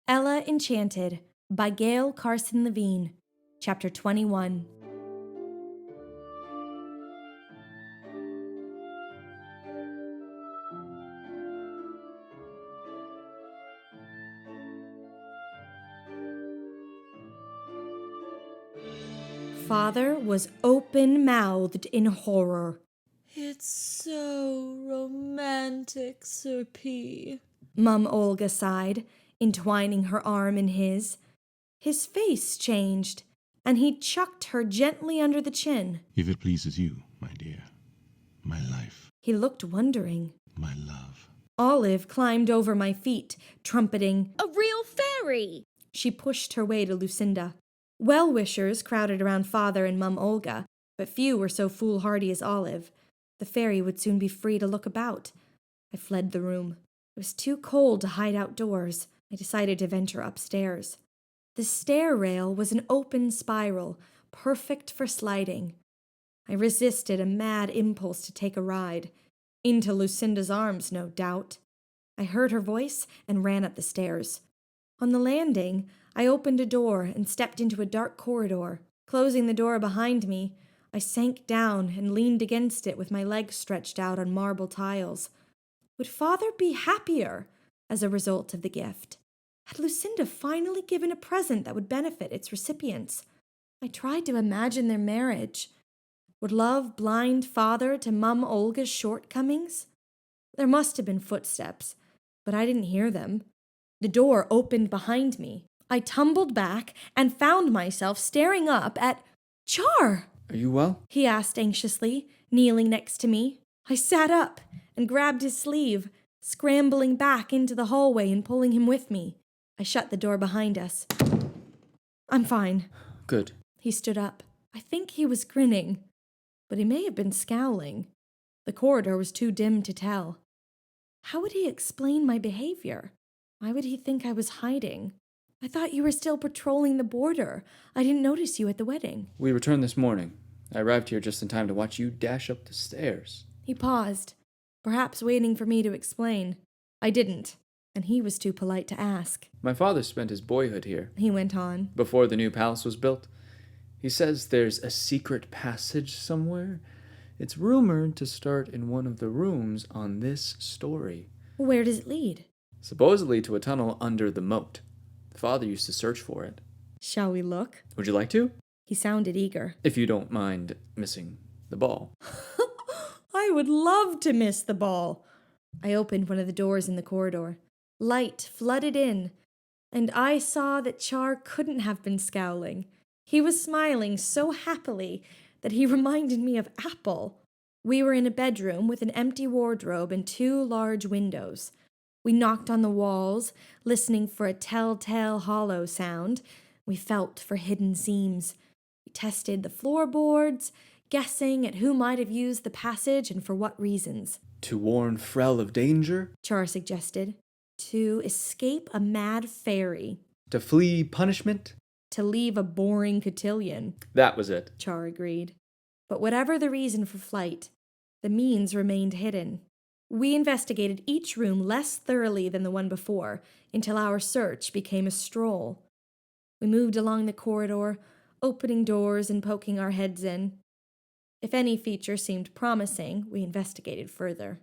Ella Enchanted by Gail Carson Levine, Chapter 21. Father was open-mouthed in horror. "It's so romantic, Sir P." Mum Olga sighed, entwining her arm in his. His face changed, and he chucked her gently under the chin. "If it pleases you, my dear, my life, He looked wondering. my love." Olive climbed over my feet, trumpeting, "A real fairy!" She pushed her way to Lucinda. Well-wishers crowded around Father and Mum Olga, but few were so foolhardy as Olive. The fairy would soon be free to look about. I fled the room. It was too cold to hide outdoors. I decided to venture upstairs. The stair rail was an open spiral, perfect for sliding. I resisted a mad impulse to take a ride. Into Lucinda's arms, no doubt. I heard her voice and ran up the stairs. On the landing, I opened a door and stepped into a dark corridor. Closing the door behind me, I sank down and leaned against it with my legs stretched out on marble tiles. Would Father be happier as a result of the gift? Had Lucinda finally given a present that would benefit its recipients? I tried to imagine their marriage. Would love blind Father to Mum Olga's shortcomings? There must have been footsteps, but I didn't hear them. The door opened behind me. I tumbled back and found myself staring up at CHAR. "Are you well?" He asked anxiously, kneeling next to me. I sat up and grabbed his sleeve, scrambling back into the hallway and pulling him with me. I shut the door behind us. "I'm fine." "Good." He stood up. I think he was grinning, but he may have been scowling. The corridor was too dim to tell. How would he explain my behavior? Why would he think I was hiding? I thought you were still patrolling the border. I didn't notice you at the wedding. "We returned this morning. I arrived here just in time to watch you dash up the stairs." He paused, perhaps waiting for me to explain. I didn't, and he was too polite to ask. "My father spent his boyhood here, He went on. before the new palace was built. He says there's a secret passage somewhere. It's rumored to start in one of the rooms on this story. Where does it lead? Supposedly to a tunnel under the moat. Father used to search for it. Shall we look? Would you like to? He sounded eager. If you don't mind missing the ball." I would love to miss the ball. I opened one of the doors in the corridor. Light flooded in, and I saw that CHAR couldn't have been scowling. He was smiling so happily that he reminded me of Apple. We were in a bedroom with an empty wardrobe and 2 large windows. We knocked on the walls, listening for a telltale hollow sound. We felt for hidden seams. We tested the floorboards, guessing at who might have used the passage and for what reasons. "To warn Frel of danger? CHAR suggested. To escape a mad fairy. To flee punishment?" To leave a boring cotillion. That was it. CHAR agreed. But whatever the reason for flight, the means remained hidden. We investigated each room less thoroughly than the one before, until our search became a stroll. We moved along the corridor, opening doors and poking our heads in. If any feature seemed promising, we investigated further.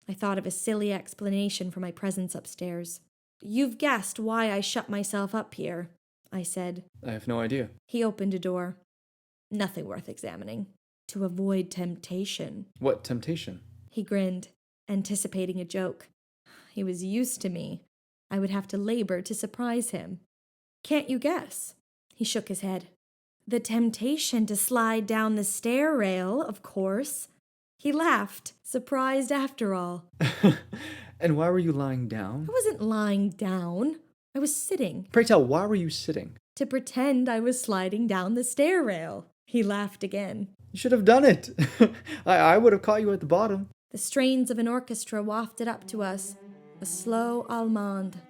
I thought of a silly explanation for my presence upstairs. "You've guessed why I shut myself up here," I said. "I have no idea." He opened a door. "Nothing worth examining. To avoid temptation." "What temptation?" He grinned, anticipating a joke. He was used to me. I would have to labor to surprise him. "Can't you guess?" He shook his head. "The temptation to slide down the stair rail, of course." He laughed, surprised after all. "And why were you lying down?" I wasn't lying down. I was sitting. "Pray tell, why were you sitting?" To pretend I was sliding down the stair rail. He laughed again. "You should have done it. I would have caught you at the bottom." The strains of an orchestra wafted up to us, a slow Allemande.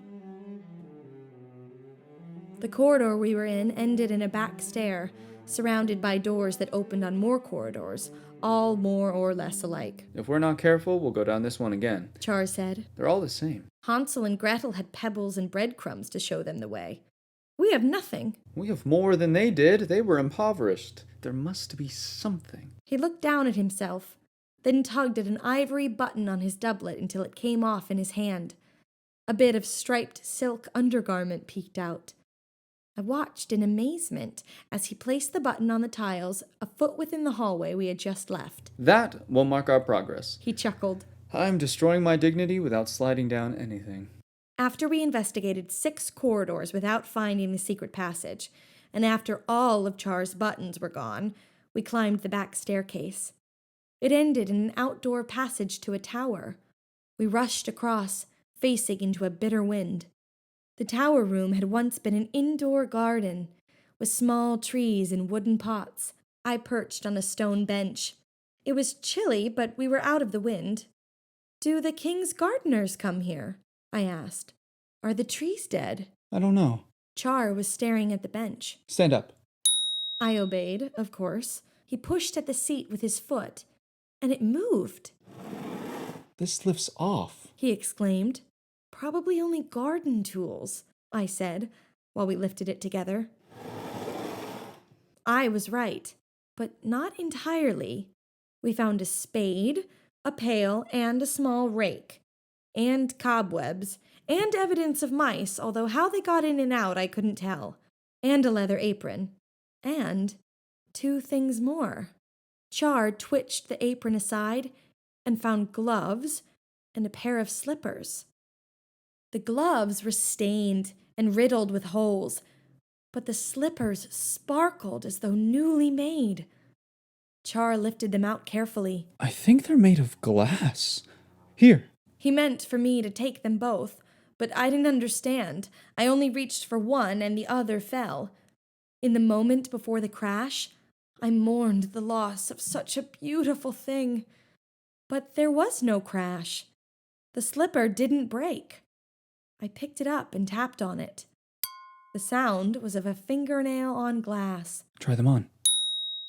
The corridor we were in ended in a back stair, surrounded by doors that opened on more corridors, all more or less alike. If we're not careful, we'll go down this one again. Char said. They're all the same. Hansel and Gretel had pebbles and breadcrumbs to show them the way. We have nothing. We have more than they did. They were impoverished. There must be something. He looked down at himself, then tugged at an ivory button on his doublet until it came off in his hand. A bit of striped silk undergarment peeked out. I watched in amazement as he placed the button on the tiles a foot within the hallway we had just left. That will mark our progress. He chuckled. I'm destroying my dignity without sliding down anything. After we investigated 6 corridors without finding the secret passage, and after all of Char's buttons were gone, we climbed the back staircase. It ended in an outdoor passage to a tower. We rushed across, facing into a bitter wind. The tower room had once been an indoor garden, with small trees and wooden pots. I perched on a stone bench. It was chilly, but we were out of the wind. "Do the king's gardeners come here?" I asked. "Are the trees dead?" I don't know. Char was staring at the bench. Stand up. I obeyed, of course. He pushed at the seat with his foot, and it moved. This lifts off. He exclaimed. "Probably only garden tools," I said, while we lifted it together. I was right, but not entirely. We found a spade, a pail, and a small rake, and cobwebs, and evidence of mice, although how they got in and out I couldn't tell, and a leather apron, and 2 things more. Char twitched the apron aside and found gloves and a pair of slippers. The gloves were stained and riddled with holes, but the slippers sparkled as though newly made. Char lifted them out carefully. I think they're made of glass. Here. He meant for me to take them both, but I didn't understand. I only reached for one and the other fell. In the moment before the crash, I mourned the loss of such a beautiful thing. But there was no crash. The slipper didn't break. I picked it up and tapped on it. The sound was of a fingernail on glass. Try them on.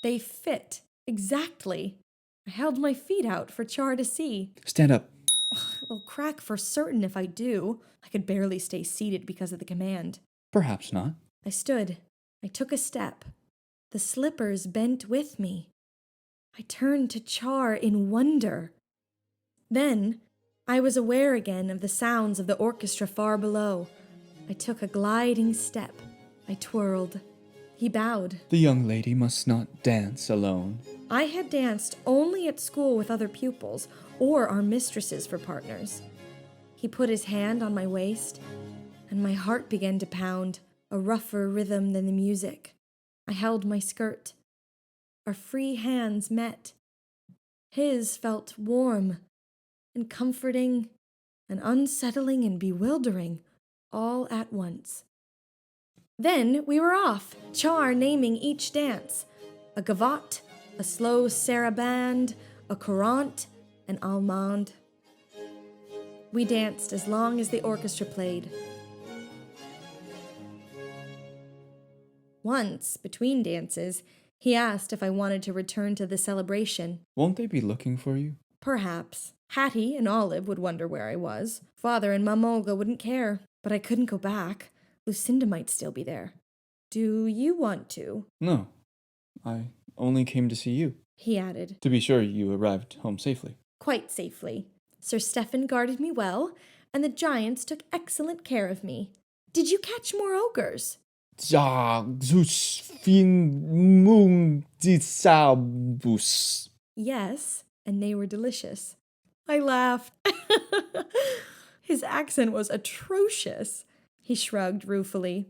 They fit exactly. I held my feet out for Char to see. Stand up. It'll crack for certain if I do. I could barely stay seated because of the command. Perhaps not. I stood. I took a step. The slippers bent with me. I turned to Char in wonder. Then I was aware again of the sounds of the orchestra far below. I took a gliding step. I twirled. He bowed. The young lady must not dance alone. I had danced only at school with other pupils, or our mistresses for partners. He put his hand on my waist, and my heart began to pound, a rougher rhythm than the music. I held my skirt. Our free hands met. His felt warm and comforting and unsettling and bewildering all at once. Then we were off, Char naming each dance. A gavotte, a slow sarabande, a courant, an allemande. We danced as long as the orchestra played. Once, between dances, he asked if I wanted to return to the celebration. Won't they be looking for you? Perhaps. Hattie and Olive would wonder where I was. Father and Mum Olga wouldn't care. But I couldn't go back. Lucinda might still be there. "Do you want to?" No. I only came to see you. He added. To be sure you arrived home safely. Quite safely. Sir Stephen guarded me well, and the giants took excellent care of me. Did you catch more ogres? Yes, and they were delicious. I laughed. His accent was atrocious. He shrugged ruefully.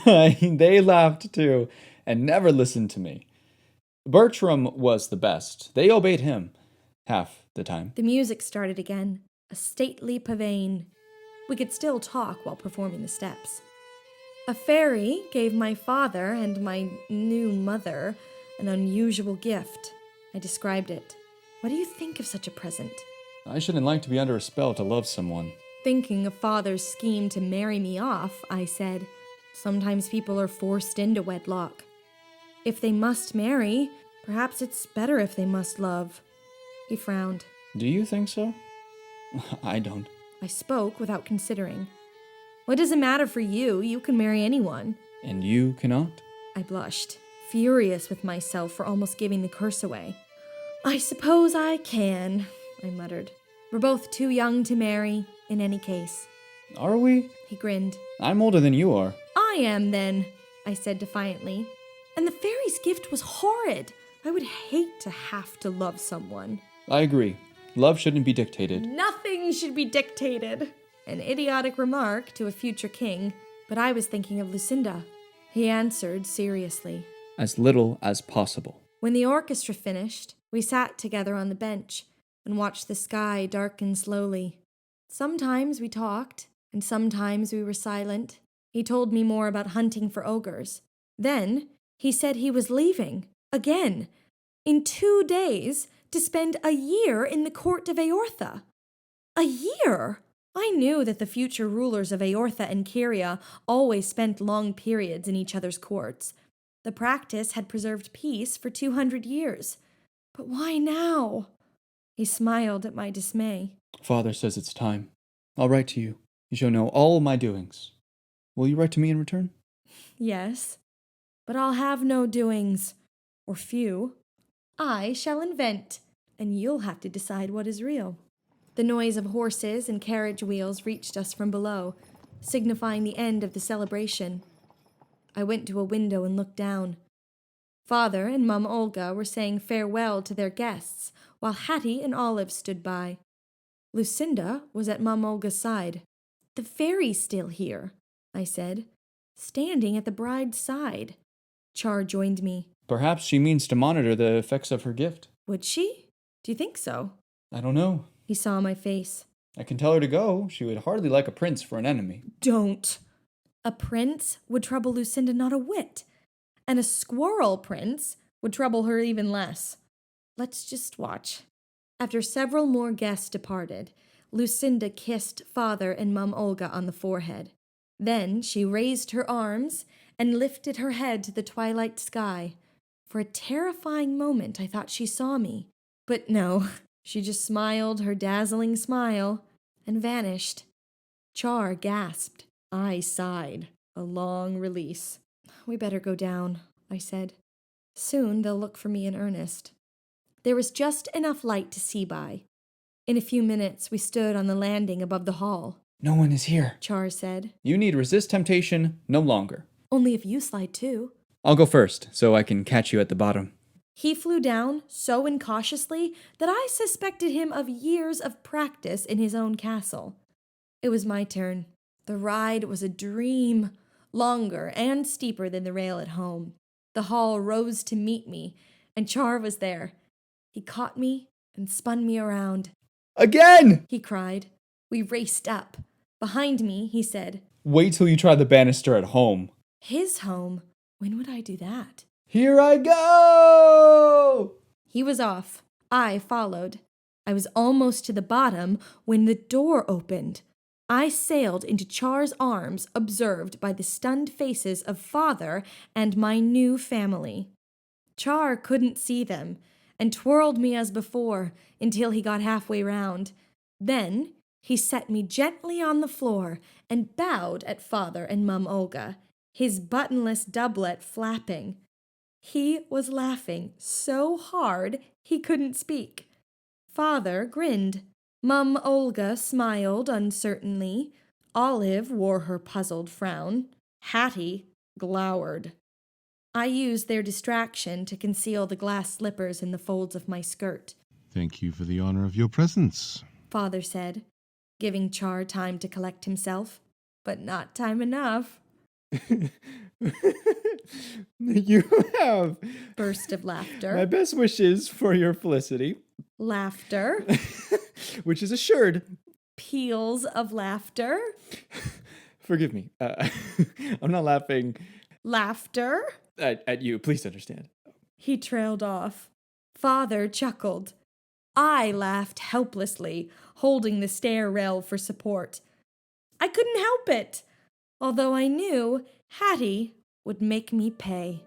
They laughed too, and never listened to me. Bertram was the best. They obeyed him half the time. The music started again, a stately pavane. We could still talk while performing the steps. A fairy gave my father and my new mother an unusual gift. I described it. What do you think of such a present? I shouldn't like to be under a spell to love someone. Thinking of father's scheme to marry me off, I said, sometimes people are forced into wedlock. If they must marry, Perhaps it's better if they must love. He frowned. Do you think so? I don't. I spoke without considering. What does it matter for you? You can marry anyone. And you cannot? I blushed, furious with myself for almost giving the curse away. I suppose I can, I muttered. We're both too young to marry, in any case. Are we? He grinned. I'm older than you are. I am, then, I said defiantly. And the fairy's gift was horrid. I would hate to have to love someone. I agree. Love shouldn't be dictated. Nothing should be dictated. An idiotic remark to a future king, but I was thinking of Lucinda. He answered seriously. As little as possible. When the orchestra finished, we sat together on the bench and watched the sky darken slowly. Sometimes we talked, and sometimes we were silent. He told me more about hunting for ogres. Then he said he was leaving, again, in 2 days, to spend a year in the court of Eortha. A year! I knew that the future rulers of Eortha and Kyria always spent long periods in each other's courts. The practice had preserved peace for 200 years. But why now? He smiled at my dismay. Father says it's time. I'll write to you. You shall know all my doings. Will you write to me in return? Yes, but I'll have no doings, or few. I shall invent, and you'll have to decide what is real. The noise of horses and carriage wheels reached us from below, signifying the end of the celebration. I went to a window and looked down. Father and Mum Olga were saying farewell to their guests, while Hattie and Olive stood by. Lucinda was at Mum Olga's side. The fairy's still here, I said, standing at the bride's side. Char joined me. Perhaps she means to monitor the effects of her gift. Would she? Do you think so? I don't know. He saw my face. I can tell her to go. She would hardly like a prince for an enemy. Don't. A prince would trouble Lucinda not a whit, and a squirrel prince would trouble her even less. Let's just watch. After several more guests departed, Lucinda kissed Father and Mum Olga on the forehead. Then she raised her arms and lifted her head to the twilight sky. For a terrifying moment, I thought she saw me. But no, she just smiled her dazzling smile and vanished. Char gasped. I sighed. A long release. We better go down, I said. Soon they'll look for me in earnest. There was just enough light to see by. In a few minutes, we stood on the landing above the hall. No one is here, Char said. You need resist temptation no longer. Only if you slide too. I'll go first, so I can catch you at the bottom. He flew down so incautiously that I suspected him of years of practice in his own castle. It was my turn. The ride was a dream, longer and steeper than the rail at home. The hall rose to meet me, and Char was there. He caught me and spun me around. Again! He cried. We raced up. Behind me, he said, Wait till you try the banister at home. His home? When would I do that? Here I go! He was off. I followed. I was almost to the bottom when the door opened. I sailed into Char's arms, observed by the stunned faces of Father and my new family. Char couldn't see them, and twirled me as before until he got halfway round. Then he set me gently on the floor and bowed at Father and Mum Olga, his buttonless doublet flapping. He was laughing so hard he couldn't speak. Father grinned. Mum Olga smiled uncertainly. Olive wore her puzzled frown. Hattie glowered. I used their distraction to conceal the glass slippers in the folds of my skirt. Thank you for the honor of your presence. Father said, giving Char time to collect himself. But not time enough. You have Burst of laughter. my best wishes for your felicity, Laughter. which is assured. Peals of laughter. Forgive me. I'm not laughing Laughter. at you. Please understand. He trailed off. Father chuckled. I laughed helplessly, holding the stair rail for support. I couldn't help it, although I knew Hattie would make me pay.